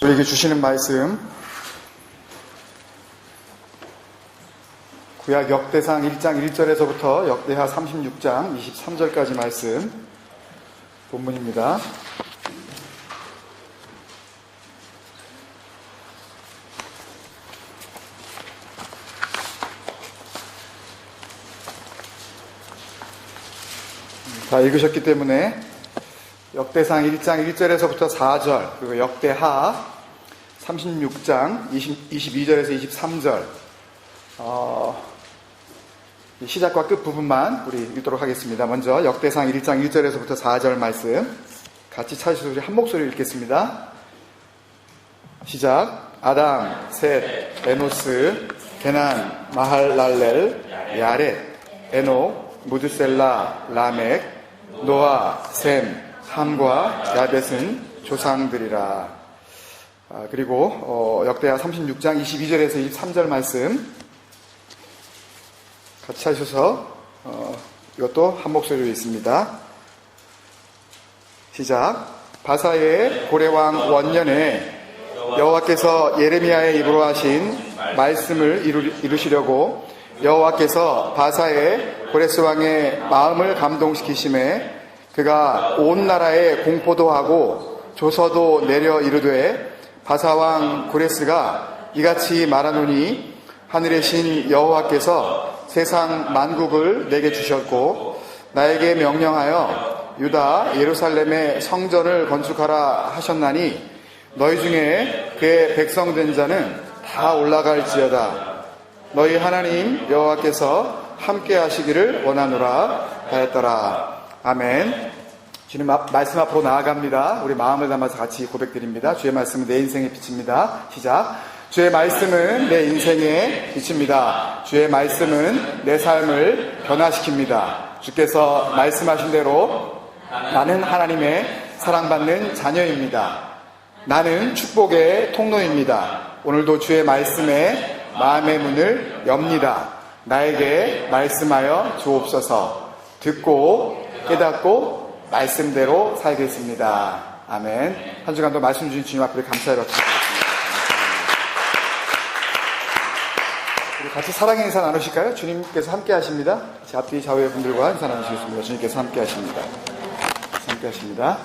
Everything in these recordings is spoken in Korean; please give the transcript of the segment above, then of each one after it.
우리에게 주시는 말씀, 구약 역대상 1장 1절에서부터 역대하 36장 23절까지 말씀 본문입니다. 다 읽으셨기 때문에 역대상 1장 1절에서부터 4절, 그리고 역대하 36장 22절에서 23절 시작과 끝 부분만 우리 읽도록 하겠습니다. 먼저 역대상 1장 1절에서부터 4절 말씀 같이 찾으셔서 우리 한 목소리 읽겠습니다. 시작. 아담, 셋, 에노스, 게난, 마할랄렐, 야렛, 에녹, 무드셀라, 라멕, 노아, 셈, 함과 야벳은 조상들이라. 그리고 역대하 36장 22절에서 23절 말씀 같이 하셔서 이것도 한 목소리로 있습니다. 시작. 바사의 고레왕 원년에 여호와께서 예레미야의 입으로 하신 말씀을 이루시려고 여호와께서 바사의 고레스 왕의 마음을 감동시키심에 그가 온 나라에 공포도 하고 조서도 내려 이르되 바사왕 고레스가 이같이 말하노니 하늘의 신 여호와께서 세상 만국을 내게 주셨고 나에게 명령하여 유다 예루살렘의 성전을 건축하라 하셨나니 너희 중에 그의 백성된 자는 다 올라갈지어다. 너희 하나님 여호와께서 함께 하시기를 원하노라 하였더라. 아멘. 주님 말씀 앞으로 나아갑니다. 우리 마음을 담아서 같이 고백드립니다. 주의 말씀은 내 인생의 빛입니다. 시작. 주의 말씀은 내 인생의 빛입니다. 주의 말씀은 내 삶을 변화시킵니다. 주께서 말씀하신 대로 나는 하나님의 사랑받는 자녀입니다. 나는 축복의 통로입니다. 오늘도 주의 말씀에 마음의 문을 엽니다. 나에게 말씀하여 주옵소서. 듣고 깨닫고 말씀대로 살겠습니다. 아멘. 한 주간도 말씀 주신 주님 앞에 감사의 박수 드리겠습니다. 우리 같이 사랑의 인사 나누실까요? 주님께서 함께 하십니다. 같이 앞뒤 좌우의 분들과 인사 나누시겠습니다. 주님께서 함께 하십니다. 함께 하십니다.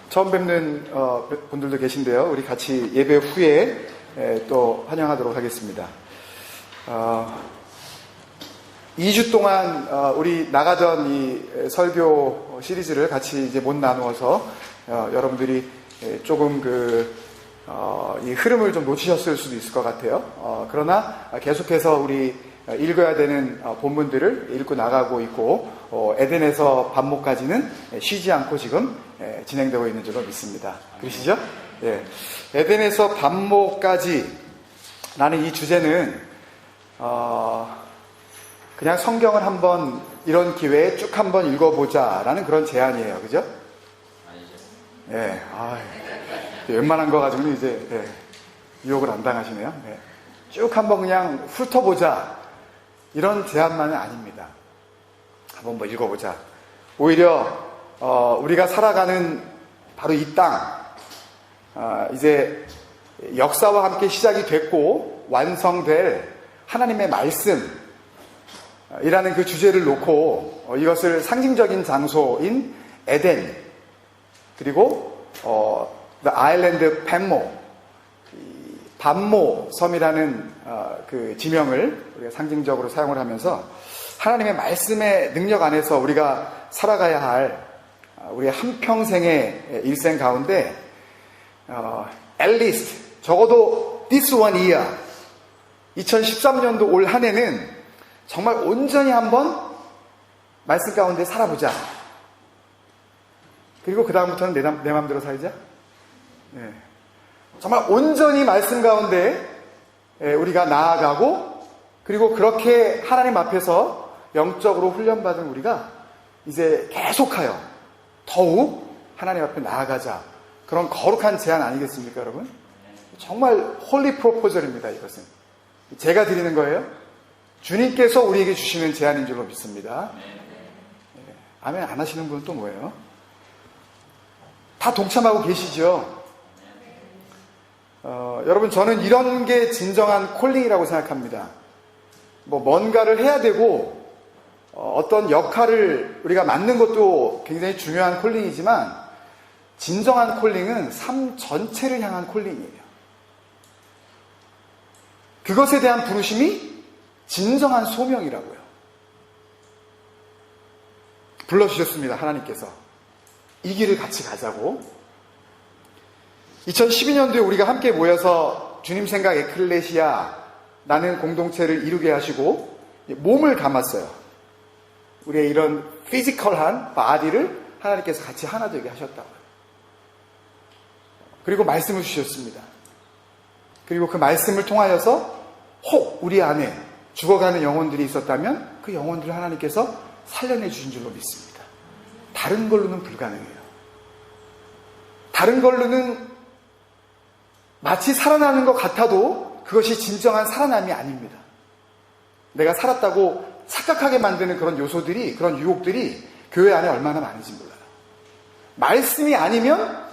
처음 뵙는 분들도 계신데요. 우리 같이 예배 후에 또 환영하도록 하겠습니다. 2주 동안 우리 나가던 이 설교 시리즈를 같이 이제 못 나누어서 여러분들이 조금 이 흐름을 좀 놓치셨을 수도 있을 것 같아요. 그러나 계속해서 우리 읽어야 되는 본문들을 읽고 나가고 있고 에덴에서 반목까지는 쉬지 않고 지금 진행되고 있는 줄로 믿습니다. 그러시죠? 예. 에덴에서 반목까지 라는 이 주제는 그냥 성경을 한번 이런 기회에 쭉 한번 읽어보자 라는 그런 제안이에요. 그죠? 예. 웬만한 거 가지고는 이제 유혹을 안 당하시네요. 예. 쭉 한번 그냥 훑어보자 이런 제안만은 아닙니다. 한번 뭐 읽어보자. 오히려 우리가 살아가는 바로 이 땅 이제 역사와 함께 시작이 됐고 완성될 하나님의 말씀이라는 그 주제를 놓고 이것을 상징적인 장소인 에덴 그리고 The Island 반모 섬이라는 그 지명을 우리가 상징적으로 사용을 하면서 하나님의 말씀의 능력 안에서 우리가 살아가야 할 우리의 한평생의 일생 가운데 at least 적어도 this one year 2013년도 올 한 해는 정말 온전히 한번 말씀 가운데 살아보자. 그리고 그 다음부터는 내 마음대로 살자. 네. 정말 온전히 말씀 가운데 우리가 나아가고 그리고 그렇게 하나님 앞에서 영적으로 훈련받은 우리가 이제 계속하여 더욱 하나님 앞에 나아가자. 그런 거룩한 제안 아니겠습니까, 여러분? 정말 홀리 프로포절입니다, 이것은. 제가 드리는 거예요. 주님께서 우리에게 주시는 제안인 줄로 믿습니다. 아멘 안 하시는 분은 또 뭐예요? 다 동참하고 계시죠? 여러분, 저는 이런 게 진정한 콜링이라고 생각합니다. 뭔가를 해야 되고, 어떤 역할을 우리가 맡는 것도 굉장히 중요한 콜링이지만, 진정한 콜링은 삶 전체를 향한 콜링이에요. 그것에 대한 부르심이 진정한 소명이라고요. 불러주셨습니다, 하나님께서. 이 길을 같이 가자고. 2012년도에 우리가 함께 모여서 주님 생각 에클레시아라는 공동체를 이루게 하시고 몸을 감았어요. 우리의 이런 피지컬한 바디를 하나님께서 같이 하나 되게 하셨다고요. 그리고 말씀을 주셨습니다. 그리고 그 말씀을 통하여서 혹 우리 안에 죽어가는 영혼들이 있었다면 그 영혼들을 하나님께서 살려내 주신 줄로 믿습니다. 다른 걸로는 불가능해요. 다른 걸로는 마치 살아나는 것 같아도 그것이 진정한 살아남이 아닙니다. 내가 살았다고 착각하게 만드는 그런 요소들이, 그런 유혹들이 교회 안에 얼마나 많은지 몰라요. 말씀이 아니면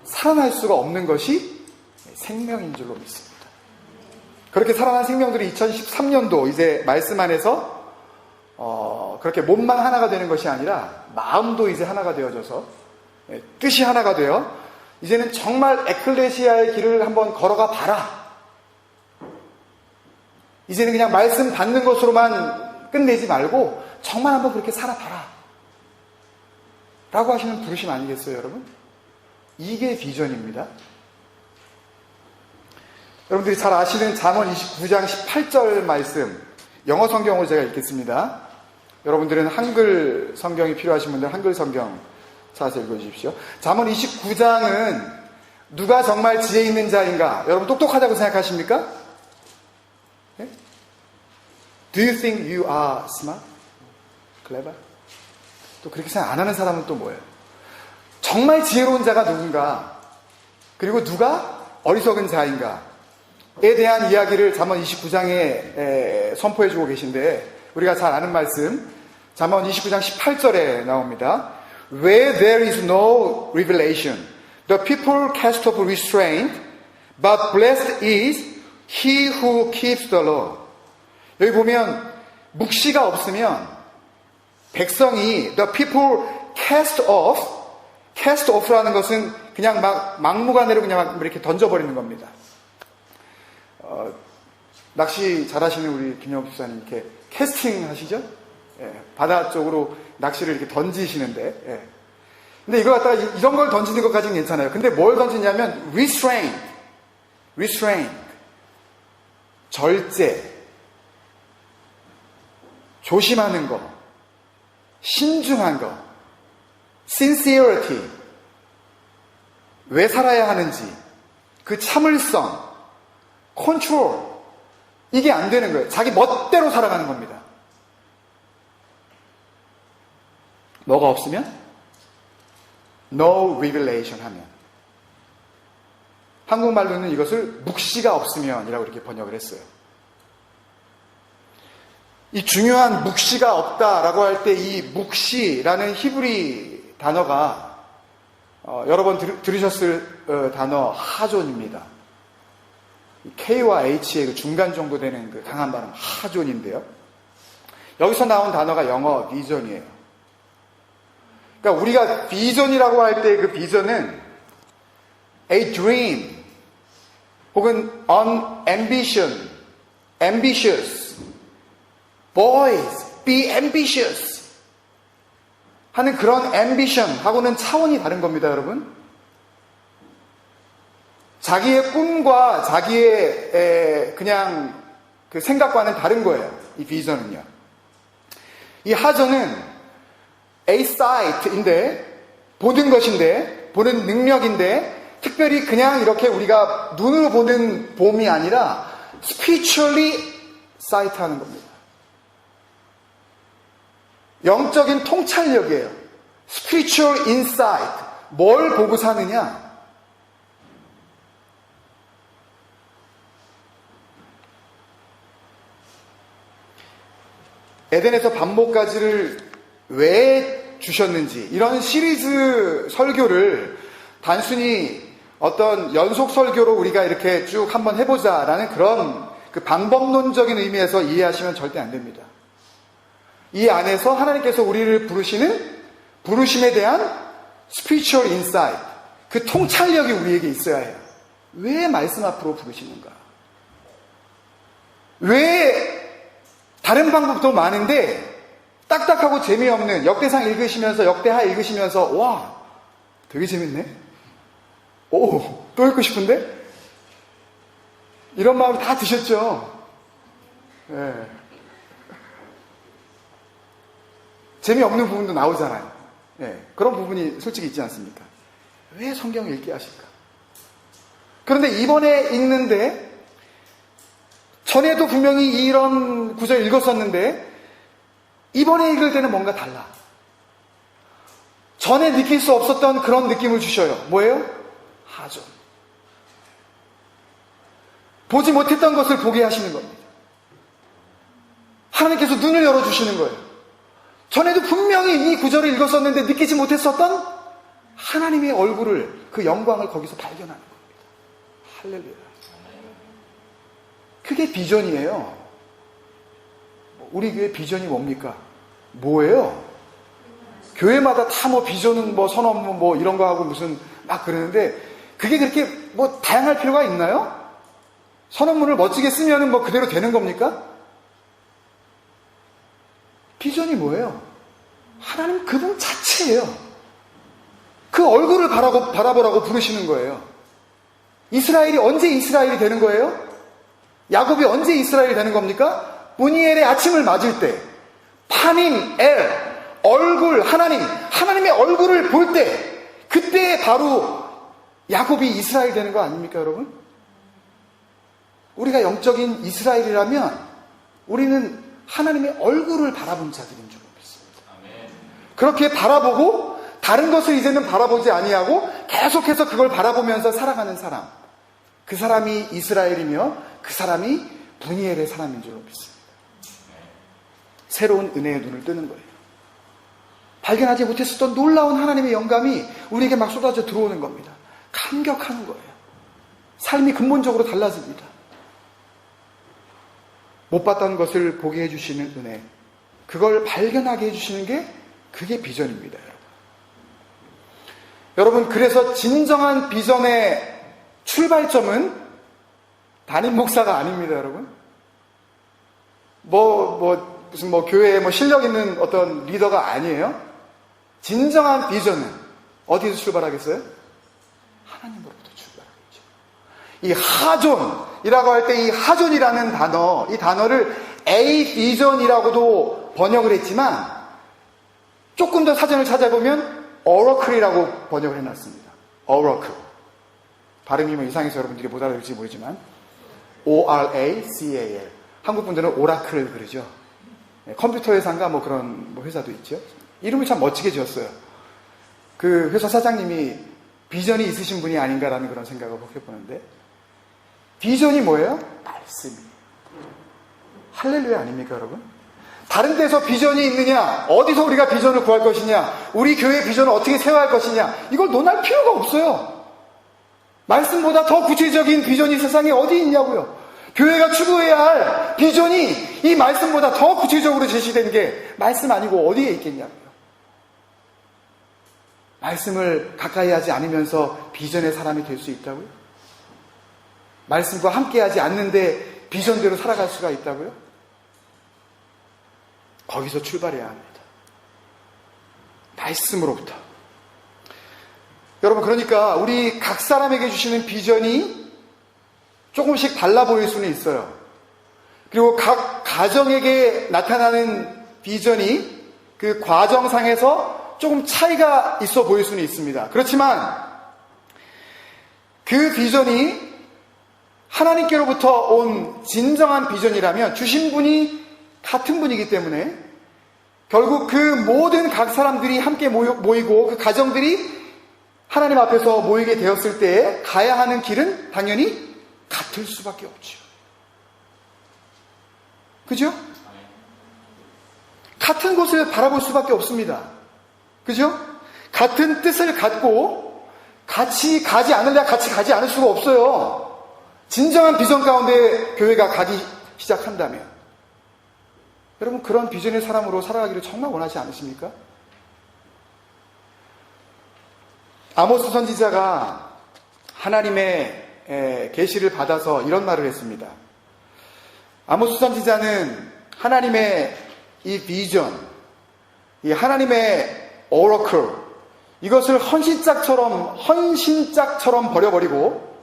살아날 수가 없는 것이 생명인 줄로 믿습니다. 그렇게 살아난 생명들이 2013년도 이제 말씀 안에서 그렇게 몸만 하나가 되는 것이 아니라 마음도 이제 하나가 되어져서 뜻이 하나가 되어 이제는 정말 에클레시아의 길을 한번 걸어가 봐라. 이제는 그냥 말씀 받는 것으로만 끝내지 말고 정말 한번 그렇게 살아봐라 라고 하시는 부르심 아니겠어요, 여러분? 이게 비전입니다. 여러분들이 잘 아시는 잠언 29장 18절 말씀, 영어 성경으로 제가 읽겠습니다. 여러분들은 한글 성경이 필요하신 분들 한글 성경 찾아서 읽어주십시오. 잠언 29장은 누가 정말 지혜 있는 자인가? 여러분 똑똑하다고 생각하십니까? 네? Do you think you are smart? clever? 또 그렇게 생각 안 하는 사람은 또 뭐예요? 정말 지혜로운 자가 누군가? 그리고 누가 어리석은 자인가? 에 대한 이야기를 잠언 29장에 선포해주고 계신데 우리가 잘 아는 말씀 잠언 29장 18절에 나옵니다. Where there is no revelation, the people cast off restraint, but blessed is he who keeps the law. 여기 보면 묵시가 없으면 백성이 the people cast off라는 것은 그냥 막 막무가내로 그냥 이렇게 던져버리는 겁니다. 낚시 잘하시는 우리 김영욱 집사님 이렇게 캐스팅 하시죠? 예, 바다 쪽으로 낚시를 이렇게 던지시는데, 예. 근데 이거 갖다가 이런 걸 던지는 것까지는 괜찮아요. 근데 뭘 던지냐면 restraint, 절제, 조심하는 거, 신중한 거, sincerity, 왜 살아야 하는지, 그 참을성, 컨트롤, 이게 안 되는 거예요. 자기 멋대로 살아가는 겁니다. 뭐가 없으면? No revelation 하면. 한국말로는 이것을 묵시가 없으면 이라고 이렇게 번역을 했어요. 이 중요한 묵시가 없다라고 할 때 이 묵시라는 히브리 단어가 여러 번 들으셨을 단어 하존입니다. K와 H의 그 중간 정도 되는 그 강한 발음 하존인데요. 여기서 나온 단어가 영어 비전이에요. 그러니까 우리가 비전이라고 할 때 그 비전은 a dream 혹은 an ambition, ambitious, boys, be ambitious 하는 그런 ambition 하고는 차원이 다른 겁니다, 여러분. 자기의 꿈과 자기의 그냥 그 생각과는 다른 거예요. 이 비전은요. 이 하전은 a sight인데 보는 것인데 보는 능력인데 특별히 그냥 이렇게 우리가 눈으로 보는 봄이 아니라 spiritually sight 하는 겁니다. 영적인 통찰력이에요. spiritual insight. 뭘 보고 사느냐? 에덴에서 반목가지를 왜 주셨는지 이런 시리즈 설교를 단순히 어떤 연속 설교로 우리가 이렇게 쭉 한번 해보자라는 그런 그 방법론적인 의미에서 이해하시면 절대 안 됩니다. 이 안에서 하나님께서 우리를 부르시는 부르심에 대한 spiritual insight, 그 통찰력이 우리에게 있어야 해요. 왜 말씀 앞으로 부르시는가? 왜 다른 방법도 많은데 딱딱하고 재미없는 역대상 읽으시면서 역대하 읽으시면서 와 되게 재밌네? 오 또 읽고 싶은데? 이런 마음 다 드셨죠? 네. 재미없는 부분도 나오잖아요. 네. 그런 부분이 솔직히 있지 않습니까? 왜 성경을 읽게 하실까? 그런데 이번에 읽는데 전에도 분명히 이런 구절 읽었었는데 이번에 읽을 때는 뭔가 달라. 전에 느낄 수 없었던 그런 느낌을 주셔요. 뭐예요? 하존. 보지 못했던 것을 보게 하시는 겁니다. 하나님께서 눈을 열어주시는 거예요. 전에도 분명히 이 구절을 읽었었는데 느끼지 못했었던 하나님의 얼굴을, 그 영광을 거기서 발견하는 겁니다. 할렐루야. 그게 비전이에요. 우리 교회 비전이 뭡니까? 뭐예요? 교회마다 다 뭐 비전은 뭐 선언문 뭐 이런 거 하고 무슨 막 그러는데 그게 그렇게 뭐 다양할 필요가 있나요? 선언문을 멋지게 쓰면은 뭐 그대로 되는 겁니까? 비전이 뭐예요? 하나님 그분 자체예요. 그 얼굴을 바라보라고 부르시는 거예요. 이스라엘이 언제 이스라엘이 되는 거예요? 야곱이 언제 이스라엘이 되는 겁니까? 무니엘의 아침을 맞을 때, 파님, 엘, 얼굴, 하나님의 얼굴을 볼 때, 그때 바로 야곱이 이스라엘 되는 거 아닙니까, 여러분? 우리가 영적인 이스라엘이라면 우리는 하나님의 얼굴을 바라본 자들인 줄 믿습니다. 그렇게 바라보고 다른 것을 이제는 바라보지 아니하고 계속해서 그걸 바라보면서 살아가는 사람, 그 사람이 이스라엘이며 그 사람이 브니엘의 사람인 줄 믿습니다. 새로운 은혜의 눈을 뜨는 거예요. 발견하지 못했었던 놀라운 하나님의 영감이 우리에게 막 쏟아져 들어오는 겁니다. 감격하는 거예요. 삶이 근본적으로 달라집니다. 못 봤던 것을 보게 해주시는 은혜, 그걸 발견하게 해주시는 게 그게 비전입니다. 여러분, 그래서 진정한 비전의 출발점은 담임 목사가 아닙니다, 여러분. 무슨 교회에 실력 있는 어떤 리더가 아니에요. 진정한 비전은 어디서 출발하겠어요? 하나님으로부터 출발하겠죠. 이 하존이라고 할 때 이 하존이라는 단어, 이 단어를 A 비전이라고도 번역을 했지만 조금 더 사전을 찾아보면 어러클이라고 번역을 해놨습니다. 어러클. 발음이 뭐 이상해서 여러분들이 못 알아들을지 모르지만 O-R-A-C-A-L. 한국 분들은 오라클을 그러죠. 컴퓨터 회사인가 뭐 그런 회사도 있죠. 이름을 참 멋지게 지었어요. 그 회사 사장님이 비전이 있으신 분이 아닌가라는 그런 생각을 해보는데, 비전이 뭐예요? 말씀이에요. 할렐루야 아닙니까, 여러분? 다른 데서 비전이 있느냐, 어디서 우리가 비전을 구할 것이냐, 우리 교회 비전을 어떻게 세워야 할 것이냐, 이걸 논할 필요가 없어요. 말씀보다 더 구체적인 비전이 세상에 어디 있냐고요. 교회가 추구해야 할 비전이 이 말씀보다 더 구체적으로 제시된 게 말씀 아니고 어디에 있겠냐고요. 말씀을 가까이 하지 않으면서 비전의 사람이 될 수 있다고요? 말씀과 함께하지 않는데 비전대로 살아갈 수가 있다고요? 거기서 출발해야 합니다. 말씀으로부터. 여러분, 그러니까 우리 각 사람에게 주시는 비전이 조금씩 달라 보일 수는 있어요. 그리고 각 가정에게 나타나는 비전이 그 과정상에서 조금 차이가 있어 보일 수는 있습니다. 그렇지만 그 비전이 하나님께로부터 온 진정한 비전이라면 주신 분이 같은 분이기 때문에 결국 그 모든 각 사람들이 함께 모이고 그 가정들이 하나님 앞에서 모이게 되었을 때에 가야 하는 길은 당연히 같을 수밖에 없죠. 그죠? 같은 곳을 바라볼 수밖에 없습니다. 그죠? 같은 뜻을 갖고 같이 가지 않으려 같이 가지 않을 수가 없어요. 진정한 비전 가운데 교회가 가기 시작한다면. 여러분, 그런 비전의 사람으로 살아가기를 정말 원하지 않으십니까? 아모스 선지자가 하나님의 계시를 받아서 이런 말을 했습니다. 아모스 선지자는 하나님의 이 비전, 이 하나님의 오러클, 이것을 헌신짝처럼 버려버리고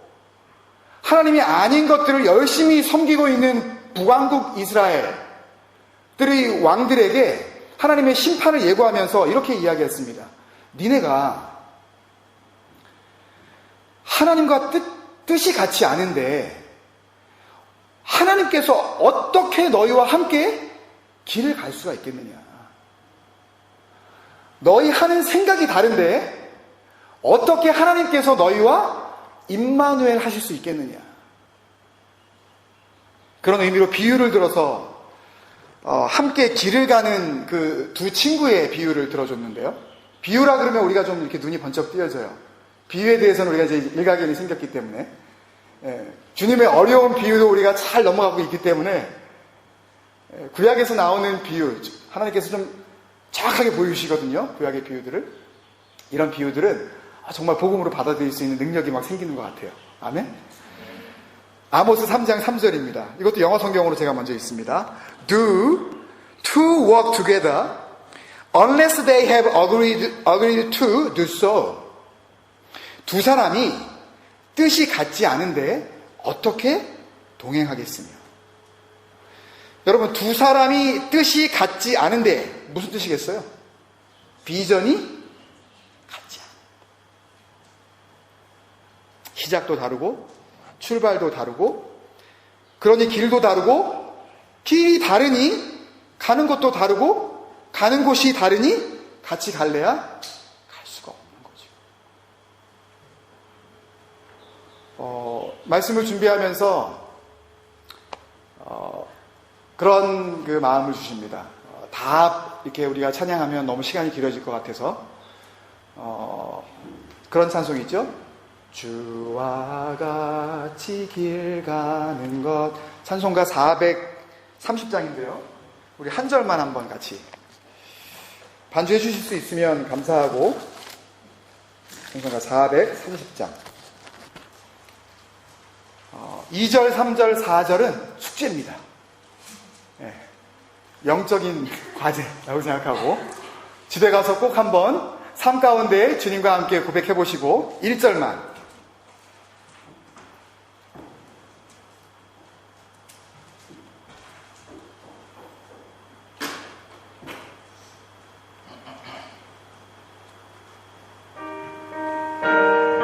하나님이 아닌 것들을 열심히 섬기고 있는 북왕국 이스라엘들의 왕들에게 하나님의 심판을 예고하면서 이렇게 이야기했습니다. 니네가 하나님과 뜻이 같지 않은데 하나님께서 어떻게 너희와 함께 길을 갈 수가 있겠느냐. 너희 하는 생각이 다른데 어떻게 하나님께서 너희와 임마누엘 하실 수 있겠느냐. 그런 의미로 비유를 들어서 함께 길을 가는 그 두 친구의 비유를 들어줬는데요. 비유라 그러면 우리가 좀 이렇게 눈이 번쩍 띄어져요. 비유에 대해서는 우리가 이제 일가견이 생겼기 때문에, 주님의 어려운 비유도 우리가 잘 넘어가고 있기 때문에, 구약에서 나오는 비유, 하나님께서 좀 정확하게 보여주시거든요. 구약의 비유들을. 이런 비유들은 정말 복음으로 받아들일 수 있는 능력이 막 생기는 것 같아요. 아멘? 아모스 3장 3절입니다. 이것도 영어 성경으로 제가 먼저 읽습니다. Do two work together unless they have agreed to do so. 두 사람이 뜻이 같지 않은데 어떻게 동행하겠으며. 여러분, 두 사람이 뜻이 같지 않은데 무슨 뜻이겠어요? 비전이 같지 않아. 시작도 다르고 출발도 다르고, 그러니 길도 다르고, 길이 다르니 가는 곳도 다르고, 가는 곳이 다르니 같이 갈래야 갈 수가 없는 거죠. 말씀을 준비하면서 그런 그 마음을 주십니다. 다 이렇게 우리가 찬양하면 너무 시간이 길어질 것 같아서 그런 찬송이 있죠. 주와 같이 길 가는 것. 찬송가 430장인데요. 우리 한 절만 한번 같이 반주해 주실 수 있으면 감사하고. 찬송가 430장 2절, 3절, 4절은 숙제입니다. 영적인 과제라고 생각하고 집에 가서 꼭 한번 삶 가운데 주님과 함께 고백해 보시고 1절만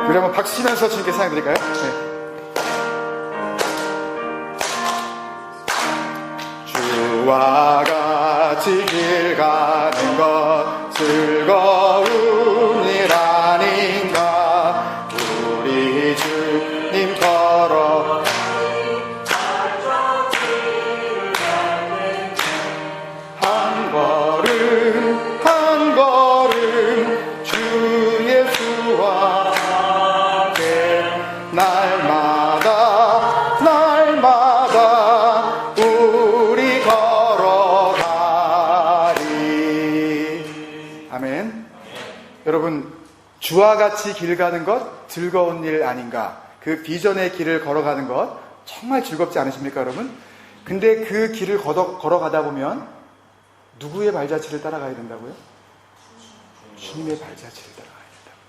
우리 한번 박수 치면서 주님께 찬양 드릴까요? 네. 주와 같이 길 가는 것 즐거운 일 아닌가. 우리 주님 걸어 한 걸음 한 걸음 주 예수와 함께 날마다 날마다 우리 걸어가리. 아멘. 여러분, 주와 같이 길 가는 것 즐거운 일 아닌가. 그 비전의 길을 걸어가는 것 정말 즐겁지 않으십니까, 여러분? 근데 그 길을 걸어가다 보면 누구의 발자취를 따라가야 된다고요? 주님의 발자취를 따라가야 된다고요.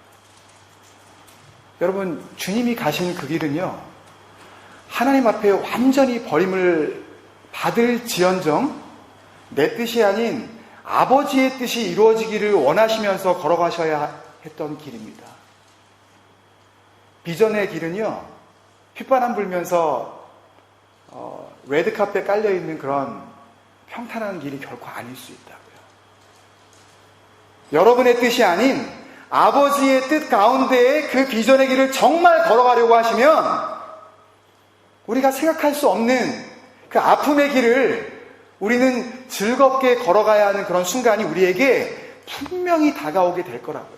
여러분, 주님이 가신 그 길은요, 하나님 앞에 완전히 버림을 받을지언정 내 뜻이 아닌 아버지의 뜻이 이루어지기를 원하시면서 걸어가셔야 했던 길입니다. 비전의 길은요, 휘바람 불면서 레드카펫 깔려있는 그런 평탄한 길이 결코 아닐 수 있다고요. 여러분의 뜻이 아닌 아버지의 뜻 가운데에 그 비전의 길을 정말 걸어가려고 하시면 우리가 생각할 수 없는 그 아픔의 길을 우리는 즐겁게 걸어가야 하는 그런 순간이 우리에게 분명히 다가오게 될 거라고요.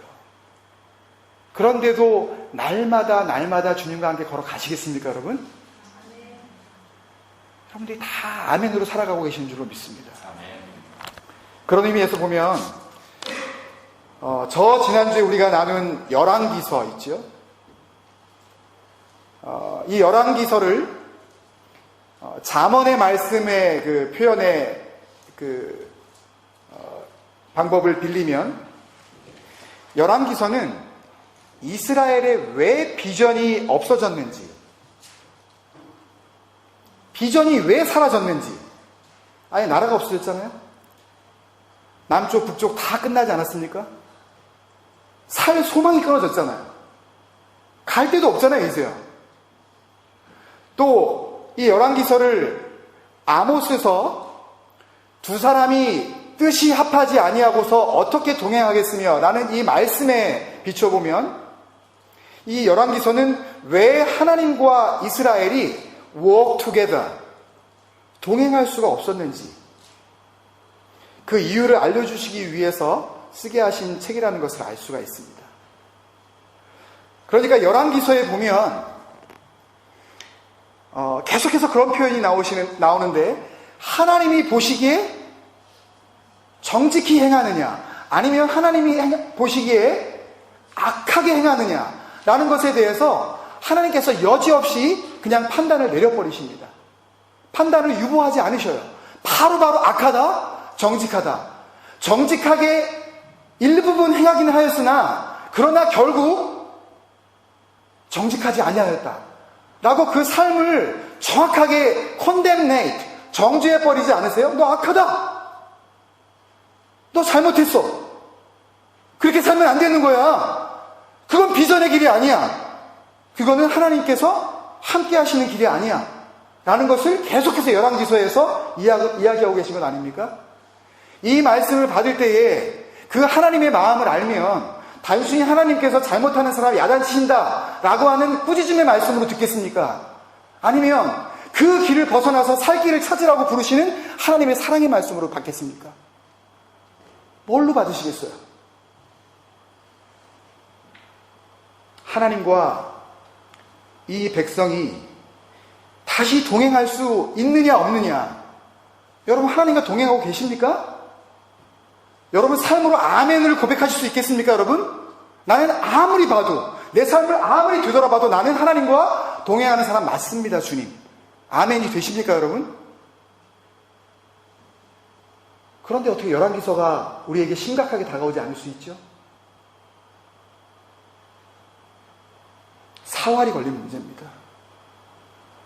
그런데도 날마다 주님과 함께 걸어가시겠습니까, 여러분? 여러분들이 다 아멘으로 살아가고 계시는 줄로 믿습니다. 그런 의미에서 보면 저 지난주에 우리가 나눈 열왕기서 있죠. 이 열왕기서를 잠언의 말씀의 그 표현의 그 방법을 빌리면 열왕기서는 이스라엘의 왜 비전이 없어졌는지, 비전이 왜 사라졌는지. 아예 나라가 없어졌잖아요. 남쪽 북쪽 다 끝나지 않았습니까? 살 소망이 끊어졌잖아요. 갈 데도 없잖아요, 이제야. 또 이 열왕기서를 아모스서 두 사람이 뜻이 합하지 아니하고서 어떻게 동행하겠으며 라는 이 말씀에 비춰보면 이 열왕기서는 왜 하나님과 이스라엘이 walk together, 동행할 수가 없었는지 그 이유를 알려주시기 위해서 쓰게 하신 책이라는 것을 알 수가 있습니다. 그러니까 열왕기서에 보면 계속해서 그런 표현이 나오는데 하나님이 보시기에 정직히 행하느냐 아니면 하나님이 보시기에 악하게 행하느냐 라는 것에 대해서 하나님께서 여지없이 그냥 판단을 내려버리십니다. 판단을 유보하지 않으셔요. 바로바로 악하다, 정직하다. 정직하게 일부분 행하긴 하였으나 그러나 결국 정직하지 아니하였다 라고 그 삶을 정확하게 condemnate, 정죄해버리지 않으세요? 너 악하다, 너 잘못했어, 그렇게 살면 안 되는 거야. 그건 비전의 길이 아니야. 그거는 하나님께서 함께 하시는 길이 아니야 라는 것을 계속해서 열왕기서에서 이야기하고 계신 건 아닙니까? 이 말씀을 받을 때에 그 하나님의 마음을 알면 단순히 하나님께서 잘못하는 사람을 야단치신다 라고 하는 꾸짖음의 말씀으로 듣겠습니까? 아니면 그 길을 벗어나서 살 길을 찾으라고 부르시는 하나님의 사랑의 말씀으로 받겠습니까? 뭘로 받으시겠어요? 하나님과 이 백성이 다시 동행할 수 있느냐 없느냐. 여러분 하나님과 동행하고 계십니까? 여러분 삶으로 아멘을 고백하실 수 있겠습니까, 여러분? 나는 아무리 봐도, 내 삶을 아무리 되돌아봐도 나는 하나님과 동행하는 사람 맞습니다, 주님. 아멘이 되십니까, 여러분? 그런데 어떻게 열왕기서가 우리에게 심각하게 다가오지 않을 수 있죠? 사활이 걸린 문제입니다.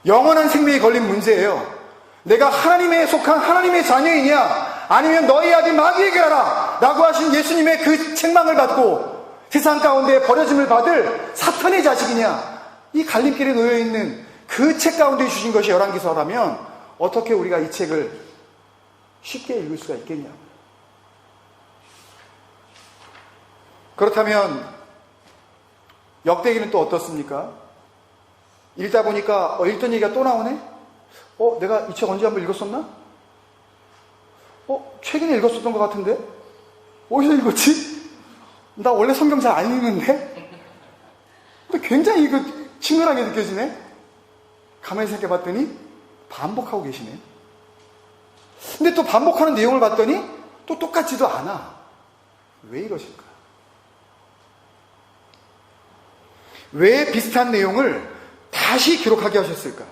영원한 생명이 걸린 문제예요. 내가 하나님에 속한 하나님의 자녀이냐 아니면 너희 아들 마귀에게 가라 라고 하신 예수님의 그 책망을 받고 세상 가운데 버려짐을 받을 사탄의 자식이냐, 이 갈림길에 놓여있는 그 책 가운데 주신 것이 열왕기서라면 어떻게 우리가 이 책을 쉽게 읽을 수가 있겠냐. 그렇다면 역대기는 또 어떻습니까? 읽다 보니까 읽던 얘기가 또 나오네? 내가 이 책 언제 한번 읽었었나? 최근에 읽었었던 것 같은데? 어디서 읽었지? 나 원래 성경 잘 안 읽는데? 근데 굉장히 친근하게 느껴지네? 가만히 생각해봤더니 반복하고 계시네. 근데 또 반복하는 내용을 봤더니 또 똑같지도 않아. 왜 이러실까? 왜 비슷한 내용을 다시 기록하게 하셨을까?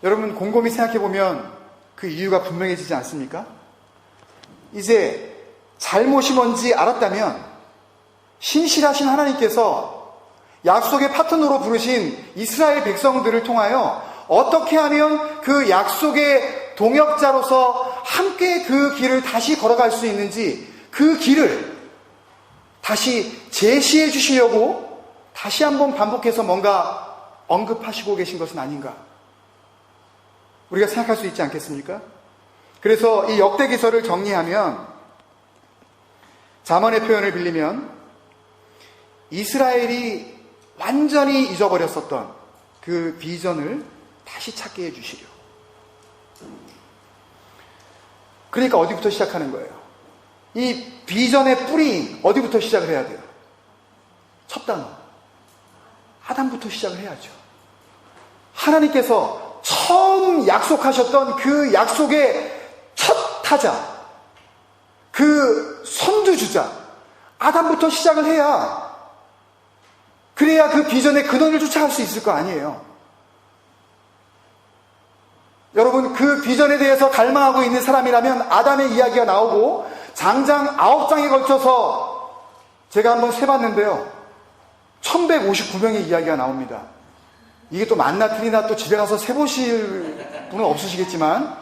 여러분 곰곰이 생각해보면 그 이유가 분명해지지 않습니까? 이제 잘못이 뭔지 알았다면 신실하신 하나님께서 약속의 파트너로 부르신 이스라엘 백성들을 통하여 어떻게 하면 그 약속의 동역자로서 함께 그 길을 다시 걸어갈 수 있는지 그 길을 다시 제시해 주시려고 다시 한번 반복해서 뭔가 언급하시고 계신 것은 아닌가 우리가 생각할 수 있지 않겠습니까? 그래서 이 역대기서를 정리하면 잠언의 표현을 빌리면 이스라엘이 완전히 잊어버렸었던 그 비전을 다시 찾게 해주시려. 그러니까 어디부터 시작하는 거예요? 이 비전의 뿌리 어디부터 시작을 해야 돼요? 첫 단어 아담부터 시작을 해야죠. 하나님께서 처음 약속하셨던 그 약속의 첫 타자, 그 선두주자 아담부터 시작을 해야, 그래야 그 비전의 근원을 쫓아갈 수 있을 거 아니에요. 여러분, 그 비전에 대해서 갈망하고 있는 사람이라면 아담의 이야기가 나오고 장장 9장에 걸쳐서 제가 한번 세봤는데요, 1159명의 이야기가 나옵니다. 이게 또 맞나 틀리나 또 집에 가서 세보실 분은 없으시겠지만,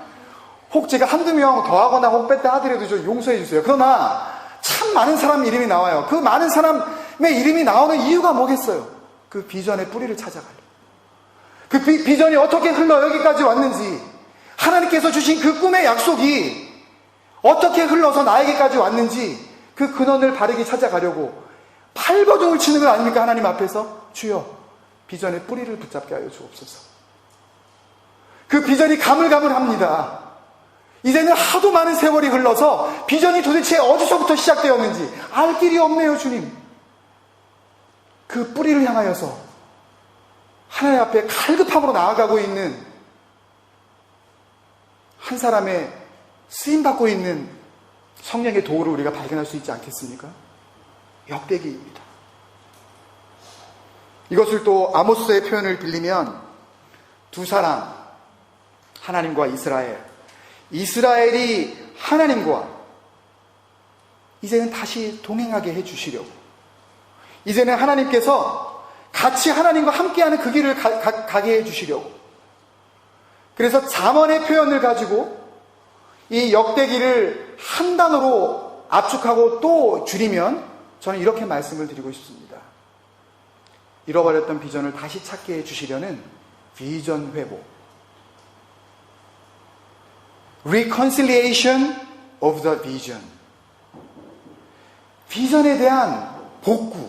혹 제가 한두 명 더하거나 혹 뺐다 하더라도 좀 용서해 주세요. 그러나 참 많은 사람 이름이 나와요. 그 많은 사람의 이름이 나오는 이유가 뭐겠어요? 그 비전의 뿌리를 찾아가요. 그 비전이 어떻게 흘러 여기까지 왔는지, 하나님께서 주신 그 꿈의 약속이 어떻게 흘러서 나에게까지 왔는지, 그 근원을 바르게 찾아가려고 발버둥을 치는 건 아닙니까? 하나님 앞에서 주여 비전의 뿌리를 붙잡게 하여 주옵소서. 그 비전이 가물가물합니다. 이제는 하도 많은 세월이 흘러서 비전이 도대체 어디서부터 시작되었는지 알 길이 없네요, 주님. 그 뿌리를 향하여서 하나님 앞에 갈급함으로 나아가고 있는 한 사람의 쓰임받고 있는 성령의 도우를 우리가 발견할 수 있지 않겠습니까? 역대기입니다. 이것을 또 아모스의 표현을 빌리면 두 사람, 하나님과 이스라엘이 하나님과 이제는 다시 동행하게 해주시려고, 이제는 하나님께서 같이 하나님과 함께하는 그 길을 가게 해주시려고, 그래서 잠언의 표현을 가지고 이 역대기를 한 단어로 압축하고 또 줄이면 저는 이렇게 말씀을 드리고 싶습니다. 잃어버렸던 비전을 다시 찾게 해주시려는 비전 회복, reconciliation of the vision, 비전에 대한 복구.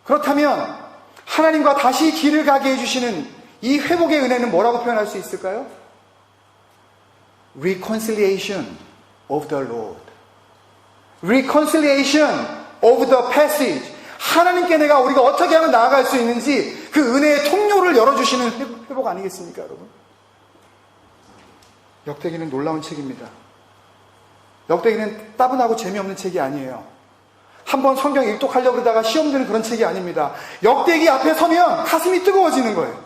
그렇다면 하나님과 다시 길을 가게 해주시는 이 회복의 은혜는 뭐라고 표현할 수 있을까요? reconciliation of the Lord, reconciliation of the passage. 하나님께 우리가 어떻게 하면 나아갈 수 있는지 그 은혜의 통로를 열어주시는 회복 아니겠습니까, 여러분? 역대기는 놀라운 책입니다. 역대기는 따분하고 재미없는 책이 아니에요. 한번 성경 일독하려고 그러다가 시험 드는 그런 책이 아닙니다. 역대기 앞에 서면 가슴이 뜨거워지는 거예요.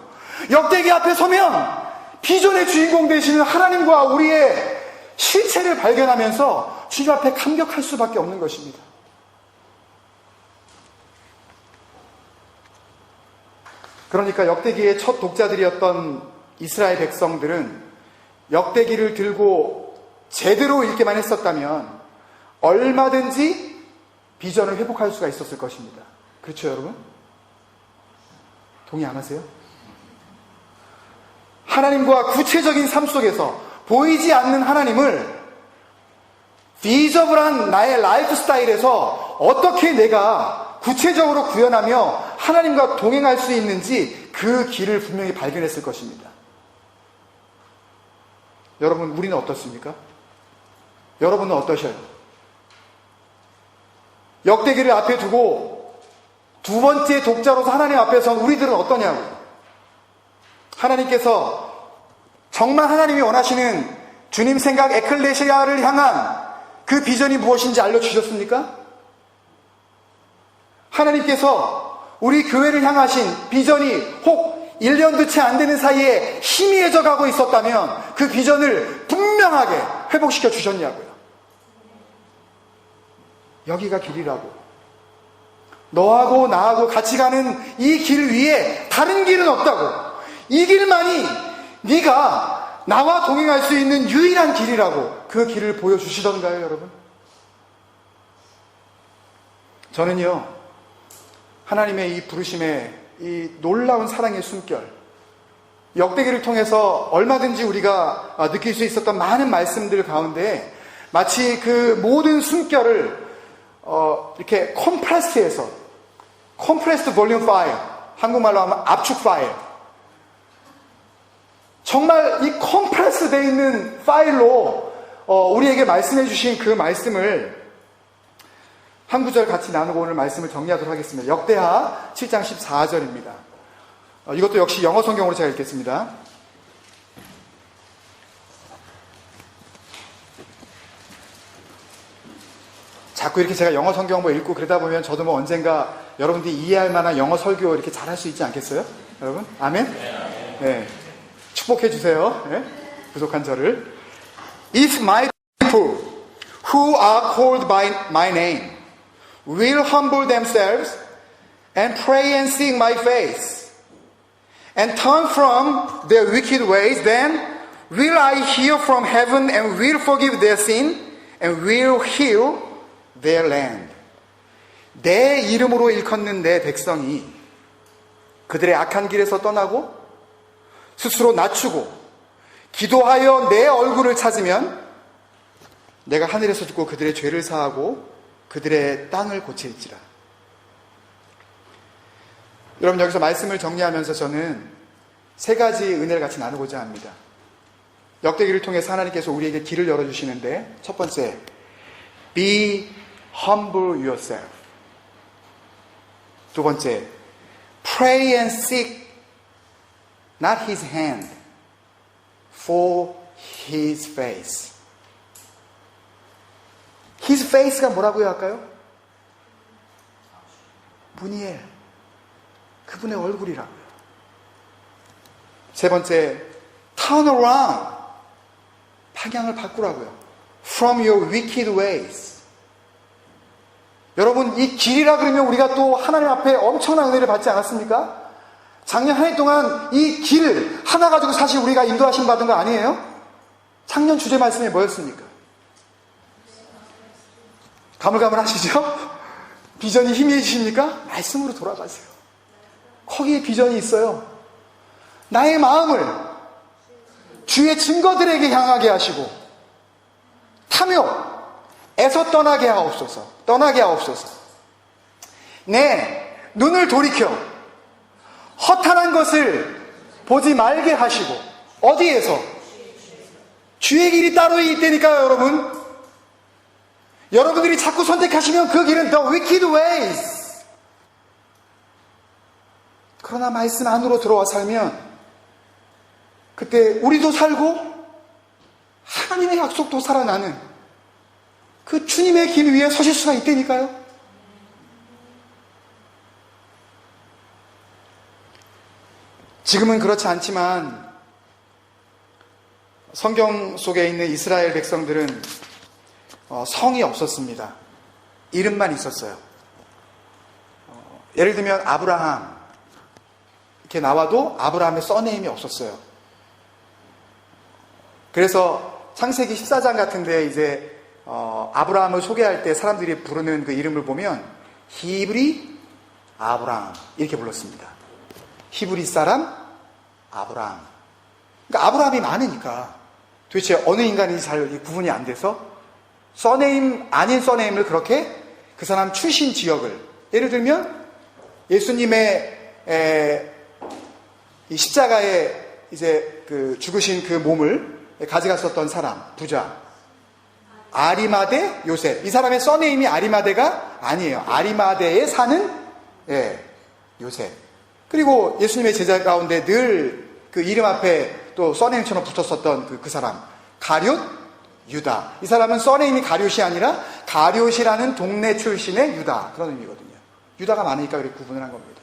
역대기 앞에 서면 비전의 주인공 되시는 하나님과 우리의 실체를 발견하면서 주님 앞에 감격할 수밖에 없는 것입니다. 그러니까 역대기의 첫 독자들이었던 이스라엘 백성들은 역대기를 들고 제대로 읽기만 했었다면 얼마든지 비전을 회복할 수가 있었을 것입니다. 그렇죠, 여러분? 동의 안 하세요? 하나님과 구체적인 삶 속에서 보이지 않는 하나님을 비저블한 나의 라이프 스타일에서 어떻게 내가 구체적으로 구현하며 하나님과 동행할 수 있는지 그 길을 분명히 발견했을 것입니다. 여러분, 우리는 어떻습니까? 여러분은 어떠셔요? 역대기를 앞에 두고 두 번째 독자로서 하나님 앞에서 우리들은 어떠냐고요? 하나님께서 정말 하나님이 원하시는 주님 생각 에클레시아를 향한 그 비전이 무엇인지 알려주셨습니까? 하나님께서 우리 교회를 향하신 비전이 혹 1년도 채 안 되는 사이에 희미해져 가고 있었다면 그 비전을 분명하게 회복시켜 주셨냐고요. 여기가 길이라고. 너하고 나하고 같이 가는 이 길 위에 다른 길은 없다고. 이 길만이 네가 나와 동행할 수 있는 유일한 길이라고 그 길을 보여주시던가요, 여러분? 저는요, 하나님의 이 부르심의 이 놀라운 사랑의 숨결, 역대기를 통해서 얼마든지 우리가 느낄 수 있었던 많은 말씀들 가운데 마치 그 모든 숨결을 이렇게 컴프레스해서, 컴프레스드 볼륨 파일, 한국말로 하면 압축 파일, 정말 이 컴프레스 되어 있는 파일로 우리에게 말씀해 주신 그 말씀을 한 구절 같이 나누고 오늘 말씀을 정리하도록 하겠습니다. 역대하 7장 14절입니다. 이것도 역시 영어 성경으로 제가 읽겠습니다. 자꾸 이렇게 제가 영어 성경 뭐 읽고 그러다 보면 저도 뭐 언젠가 여러분들이 이해할 만한 영어 설교 이렇게 잘할 수 있지 않겠어요? 여러분? 아멘? 네. 축복해 주세요. 네. 부족한 저를. If my people who are called by my name will humble themselves and pray and seek my face and turn from their wicked ways, then will I hear from heaven and will forgive their sin and will heal their land. 내 이름으로 일컫는 내 백성이 그들의 악한 길에서 떠나고 스스로 낮추고 기도하여 내 얼굴을 찾으면 내가 하늘에서 듣고 그들의 죄를 사하고 그들의 땅을 고칠지라. 여러분, 여기서 말씀을 정리하면서 저는 세 가지 은혜를 같이 나누고자 합니다. 역대기를 통해서 하나님께서 우리에게 길을 열어주시는데, 첫 번째, be humble yourself. 두 번째, pray and seek not his hand for his face. his face가 뭐라고요 할까요? 무니엘, 그분의 얼굴이라고요. 세 번째, turn around, 방향을 바꾸라고요. from your wicked ways. 여러분, 이 길이라 그러면 우리가 또 하나님 앞에 엄청난 은혜를 받지 않았습니까? 작년 한 해 동안 이 길 하나 가지고 사실 우리가 인도하심 받은 거 아니에요? 작년 주제 말씀이 뭐였습니까? 가물가물하시죠? 비전이 희미해지십니까? 말씀으로 돌아가세요. 거기에 비전이 있어요. 나의 마음을 주의 증거들에게 향하게 하시고 탐욕에서 떠나게 하옵소서. 내 눈을 돌이켜 허탄한 것을 보지 말게 하시고, 어디에서? 주의 길이 따로 있다니까요, 여러분. 여러분들이 자꾸 선택하시면 그 길은 the wicked ways. 그러나 말씀 안으로 들어와 살면 그때 우리도 살고 하나님의 약속도 살아나는 그 주님의 길 위에 서실 수가 있다니까요. 지금은 그렇지 않지만 성경 속에 있는 이스라엘 백성들은 성이 없었습니다. 이름만 있었어요. 예를 들면 아브라함 이렇게 나와도 아브라함의 서네임이 없었어요. 그래서 창세기 14장 같은데 이제 아브라함을 소개할 때 사람들이 부르는 그 이름을 보면 히브리 아브라함 이렇게 불렀습니다. 히브리 사람 아브라함. 그러니까 아브라함이 많으니까 도대체 어느 인간이 잘 구분이 안 돼서 서네임 아닌 서네임을 그렇게 그 사람 출신 지역을, 예를 들면 예수님의 이 십자가에 이제 그 죽으신 그 몸을 가져갔었던 사람, 부자 아리마대 요셉. 이 사람의 서네임이 아리마대가 아니에요. 아리마대에 사는 요셉. 그리고 예수님의 제자 가운데 늘 그 이름 앞에 또 서네임처럼 붙었었던 그 사람 가룟 유다. 이 사람은 서네임이 가룟이 아니라 가룟이라는 동네 출신의 유다, 그런 의미거든요. 유다가 많으니까 그렇게 구분을 한 겁니다.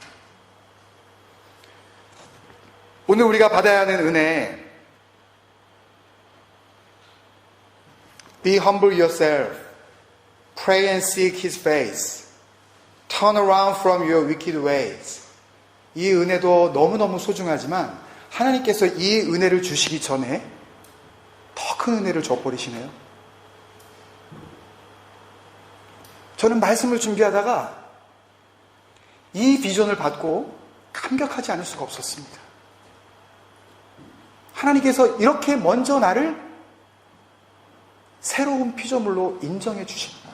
오늘 우리가 받아야 하는 은혜, be humble yourself, pray and seek his face, turn around from your wicked ways. 이 은혜도 너무너무 소중하지만 하나님께서 이 은혜를 주시기 전에 더 큰 은혜를 줘버리시네요. 저는 말씀을 준비하다가 이 비전을 받고 감격하지 않을 수가 없었습니다. 하나님께서 이렇게 먼저 나를 새로운 피조물로 인정해 주십니다.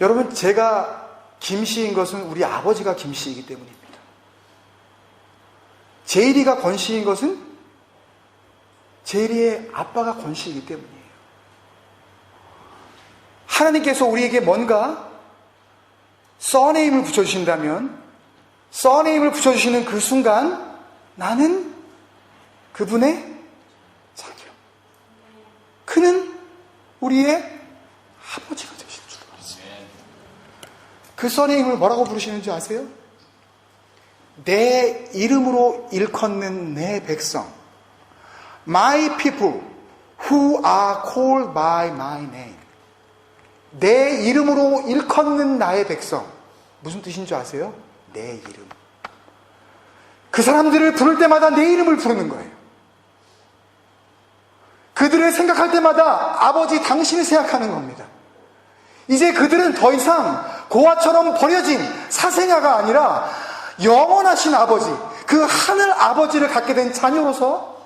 여러분, 제가 김씨인 것은 우리 아버지가 김씨이기 때문입니다. 제일이가 권씨인 것은 제일이의 아빠가 권씨이기 때문이에요. 하나님께서 우리에게 뭔가 써네임을 붙여주신다면 써네임을 붙여주시는 그 순간 나는 그분의 자녀, 그는 우리의 아버지가 되신 줄 알았습니다. 그 써네임을 뭐라고 부르시는지 아세요? 내 이름으로 일컫는 내 백성, My people who are called by my name. 내 이름으로 일컫는 나의 백성. 무슨 뜻인 줄 아세요? 내 이름. 그 사람들을 부를 때마다 내 이름을 부르는 거예요. 그들을 생각할 때마다 아버지 당신을 생각하는 겁니다. 이제 그들은 더 이상 고아처럼 버려진 사생아가 아니라 영원하신 아버지, 그 하늘 아버지를 갖게 된 자녀로서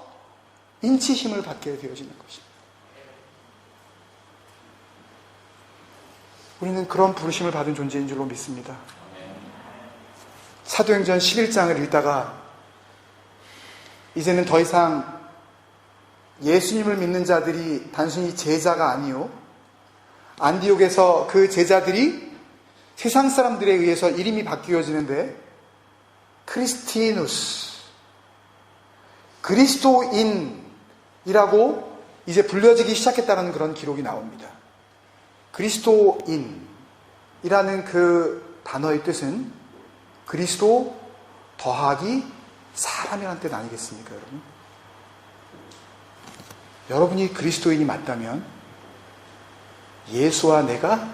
인치심을 받게 되어지는 것입니다. 우리는 그런 부르심을 받은 존재인 줄로 믿습니다. 사도행전 11장을 읽다가 이제는 더 이상 예수님을 믿는 자들이 단순히 제자가 아니요, 안디옥에서 그 제자들이 세상 사람들에 의해서 이름이 바뀌어지는데 크리스티누스, 그리스도인이라고 이제 불려지기 시작했다는 그런 기록이 나옵니다. 그리스도인이라는 그 단어의 뜻은 그리스도 더하기 사람이라는 뜻 아니겠습니까, 여러분? 여러분이 그리스도인이 맞다면 예수와 내가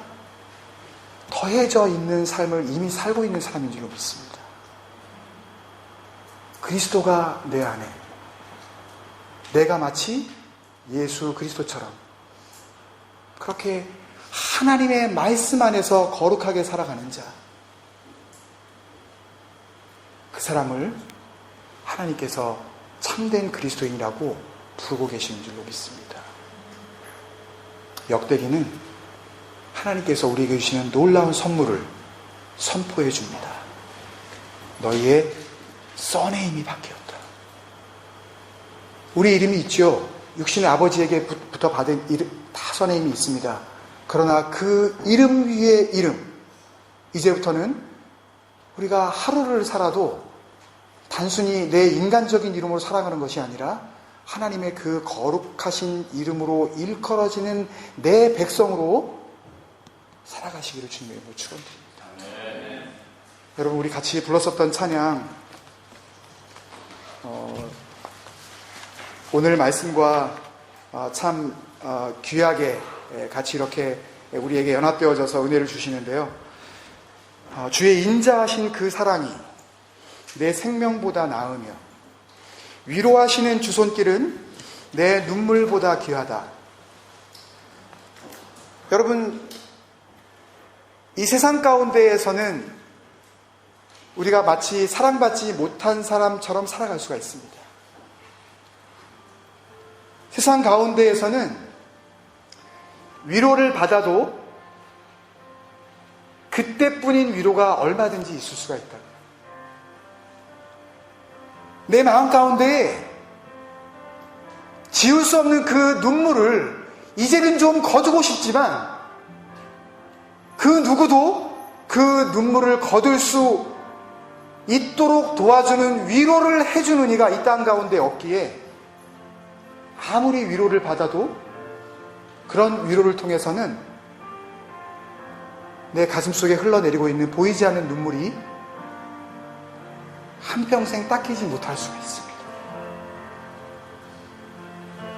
더해져 있는 삶을 이미 살고 있는 사람인 줄로 믿습니다. 그리스도가 내 안에, 내가 마치 예수 그리스도처럼 그렇게 하나님의 말씀 안에서 거룩하게 살아가는 자, 그 사람을 하나님께서 참된 그리스도인이라고 부르고 계시는 줄로 믿습니다. 역대기는 하나님께서 우리에게 주시는 놀라운 선물을 선포해 줍니다. 너희의 써네임이 바뀌었다. 우리 이름이 있죠. 육신의 아버지에게부터 받은 이름, 다 써네임이 있습니다. 그러나 그 이름 위의 이름, 이제부터는 우리가 하루를 살아도 단순히 내 인간적인 이름으로 살아가는 것이 아니라 하나님의 그 거룩하신 이름으로 일컬어지는 내 백성으로 살아가시기를 주님의 이름으로 축원드립니다. 여러분, 우리 같이 불렀었던 찬양, 오늘 말씀과 참 귀하게 같이 이렇게 우리에게 연합되어져서 은혜를 주시는데요. 주의 인자하신 그 사랑이 내 생명보다 나으며 위로하시는 주 손길은 내 눈물보다 귀하다. 여러분, 이 세상 가운데에서는 우리가 마치 사랑받지 못한 사람처럼 살아갈 수가 있습니다. 세상 가운데에서는 위로를 받아도 그때뿐인 위로가 얼마든지 있을 수가 있다. 내 마음 가운데 지울 수 없는 그 눈물을 이제는 좀 거두고 싶지만 그 누구도 그 눈물을 거둘 수 있도록 도와주는 위로를 해주는 이가 이 땅 가운데 없기에 아무리 위로를 받아도 그런 위로를 통해서는 내 가슴 속에 흘러내리고 있는 보이지 않는 눈물이 한평생 닦이지 못할 수가 있습니다.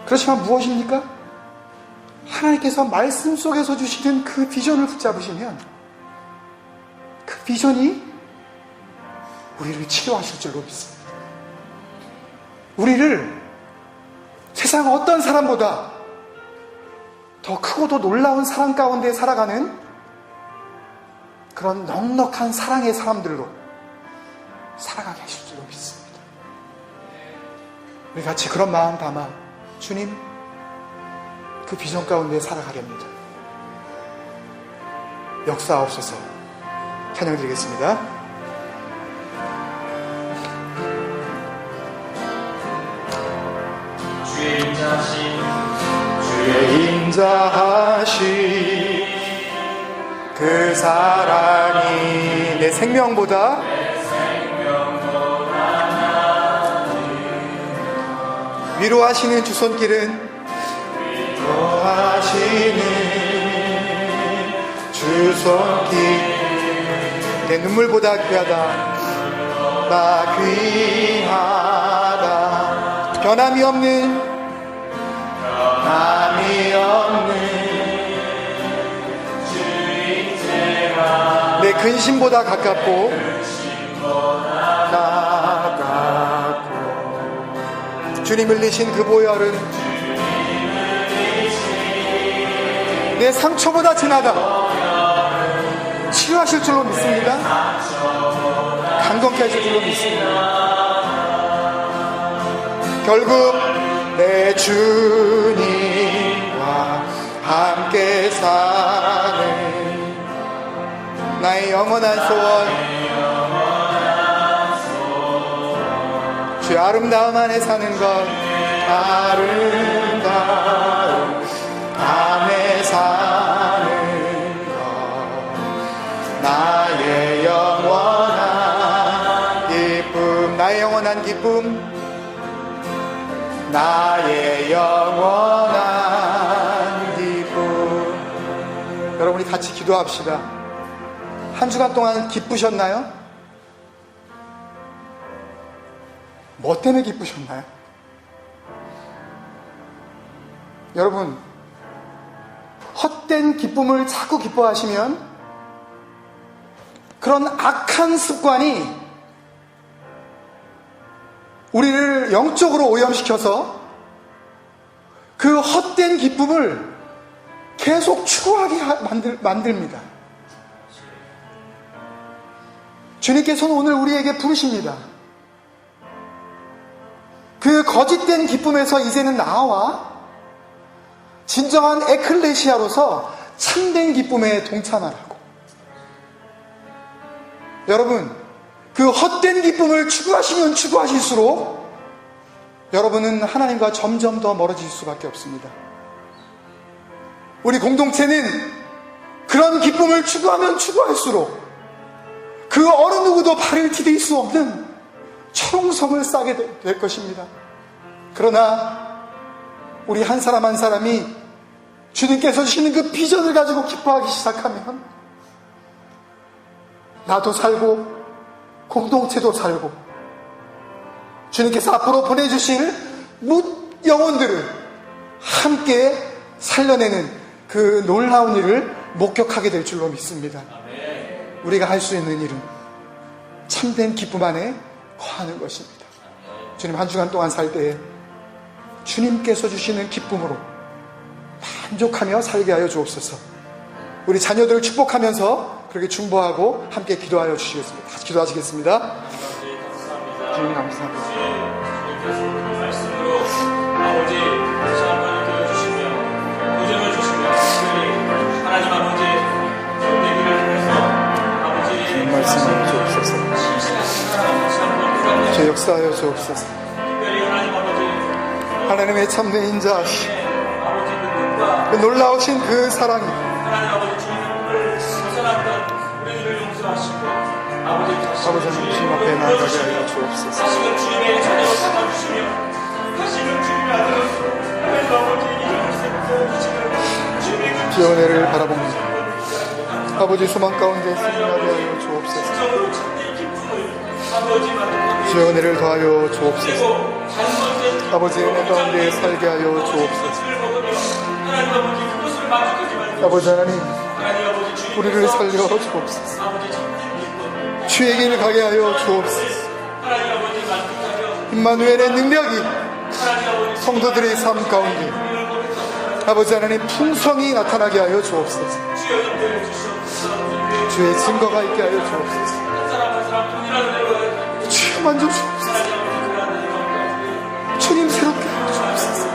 그렇지만 무엇입니까? 하나님께서 말씀 속에서 주시는 그 비전을 붙잡으시면 그 비전이 우리를 치료하실 줄로 믿습니다. 우리를 세상 어떤 사람보다 더 크고도 놀라운 사랑 가운데 살아가는 그런 넉넉한 사랑의 사람들로 살아가게 하실 줄로 믿습니다. 우리 같이 그런 마음 담아 주님, 그 비전 가운데 살아가렵니다. 역사하옵소서. 찬양드리겠습니다. 주의 인자하신 그 사랑이 내 생명보다 위로하시는 주 손길은 위로하시는 주 손길 내 눈물보다 귀하다 나 귀하다 변함이 없는 내 근심보다 가깝고 주님 흘리신 그 보혈은 내 상처보다 진하다 치유하실 줄로 믿습니다. 강건케 하실 줄로 믿습니다. 결국 내 주님과 함께 사는 나의 영원한 소원 주의 아름다움 안에 사는 것 아름다움 안에 사는 것 나의 영원한 기쁨 나의 영원한 기쁨 나의 영원한 기쁨 여러분이 같이 기도합시다. 한 주간 동안 기쁘셨나요? 뭐 때문에 기쁘셨나요? 여러분, 헛된 기쁨을 자꾸 기뻐하시면 그런 악한 습관이 우리를 영적으로 오염시켜서 그 헛된 기쁨을 계속 추구하게 만듭니다. 주님께서는 오늘 우리에게 부르십니다. 그 거짓된 기쁨에서 이제는 나와 진정한 에클레시아로서 참된 기쁨에 동참하라고. 여러분, 그 헛된 기쁨을 추구하시면 추구하실수록 여러분은 하나님과 점점 더 멀어질 수밖에 없습니다. 우리 공동체는 그런 기쁨을 추구하면 추구할수록 그 어느 누구도 발을 디딜 수 없는 초롱성을 쌓게 될 것입니다. 그러나 우리 한 사람 한 사람이 주님께서 주시는 그 비전을 가지고 기뻐하기 시작하면 나도 살고 공동체도 살고 주님께서 앞으로 보내주실 영혼들을 함께 살려내는 그 놀라운 일을 목격하게 될 줄로 믿습니다. 우리가 할 수 있는 일은 참된 기쁨 안에 거하는 것입니다. 주님 한 주간 동안 살 때에 주님께서 주시는 기쁨으로 만족하며 살게 하여 주옵소서. 우리 자녀들을 축복하면서 그렇게 중보하고 함께 기도하여 주시겠습니다. 같이 기도하시겠습니다. 주님 감사합니다. 말씀으로 아버지 다시 한번 되어주시며 도전을 주시며 하나님 아버지 내기를 통해서 아버지 말씀하여 주옵소서. 주 역사하여 주옵소서. 특별히 하나님 아버지 하나님의 참된 인자 아버지 그 뜻과 그 놀라우신 그 사랑이 하나님 아버지 주님의 꿈을 벗어났던 우리들을 용서하시고 아버지 아버지는 주님 앞에 나아가게 하여 주옵소서. 다시금 주님의 자녀로 삼아주시며 다시금 주님의 아들 하나님 아버지 이름을 세워주시는 주님의 주의 은혜를 바라봅니다. 아버지 소망 가운데 승리하게 하여 주옵소서. 주의 은혜를 더하여 주옵소서. 아버지 은혜 가운데 살게 하여 주옵소서. 아버지 하나님 우리를 살려 주옵소서. 주의 길 가게 하여 주옵소서. 임마누엘의 능력이 성도들의 삶 가운데 아버지 하나님 풍성이 나타나게 하여 주옵소서. 주의 증거가 있게 하여 주옵소서. 주여 만져 주옵소서. 주님 새롭게 하여 주옵소서.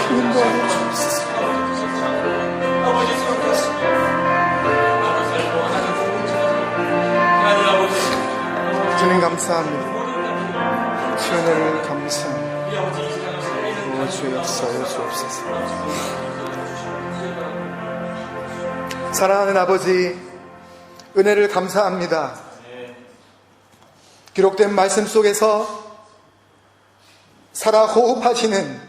주님 도와여 주옵소서. 주님 감사합니다. 주의 은혜를 감사합니다. 주의 역사하여 주옵소서. 사랑하는 아버지, 은혜를 감사합니다. 기록된 말씀 속에서 살아 호흡하시는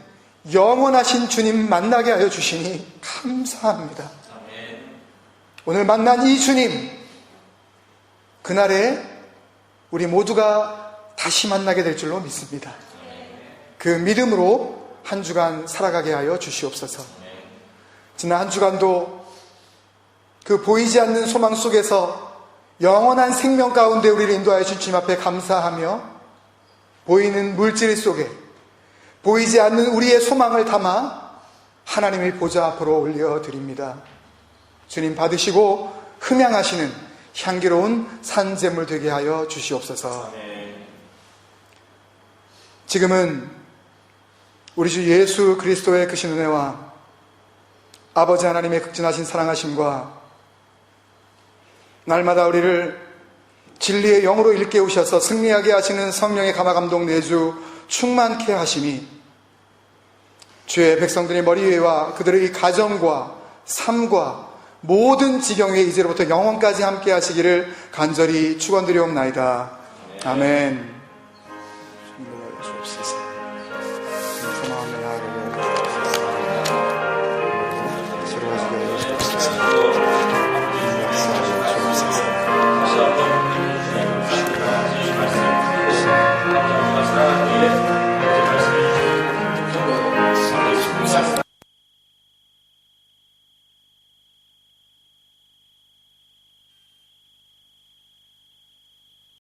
영원하신 주님 만나게 하여 주시니 감사합니다. 오늘 만난 이 주님, 그날에 우리 모두가 다시 만나게 될 줄로 믿습니다. 그 믿음으로 한 주간 살아가게 하여 주시옵소서. 지난 한 주간도 그 보이지 않는 소망 속에서 영원한 생명 가운데 우리를 인도하여 주신 주님 앞에 감사하며, 보이는 물질 속에 보이지 않는 우리의 소망을 담아 하나님의 보좌 앞으로 올려드립니다. 주님 받으시고 흠양하시는 향기로운 산제물 되게 하여 주시옵소서. 지금은 우리 주 예수 그리스도의 크신 은혜와 아버지 하나님의 극진하신 사랑하심과 날마다 우리를 진리의 영으로 일깨우셔서 승리하게 하시는 성령의 감화감동 내주 충만케 하심이 주의 백성들의 머리 위에와 그들의 가정과 삶과 모든 지경에 이제로부터 영원까지 함께 하시기를 간절히 축원드리옵나이다. 아멘.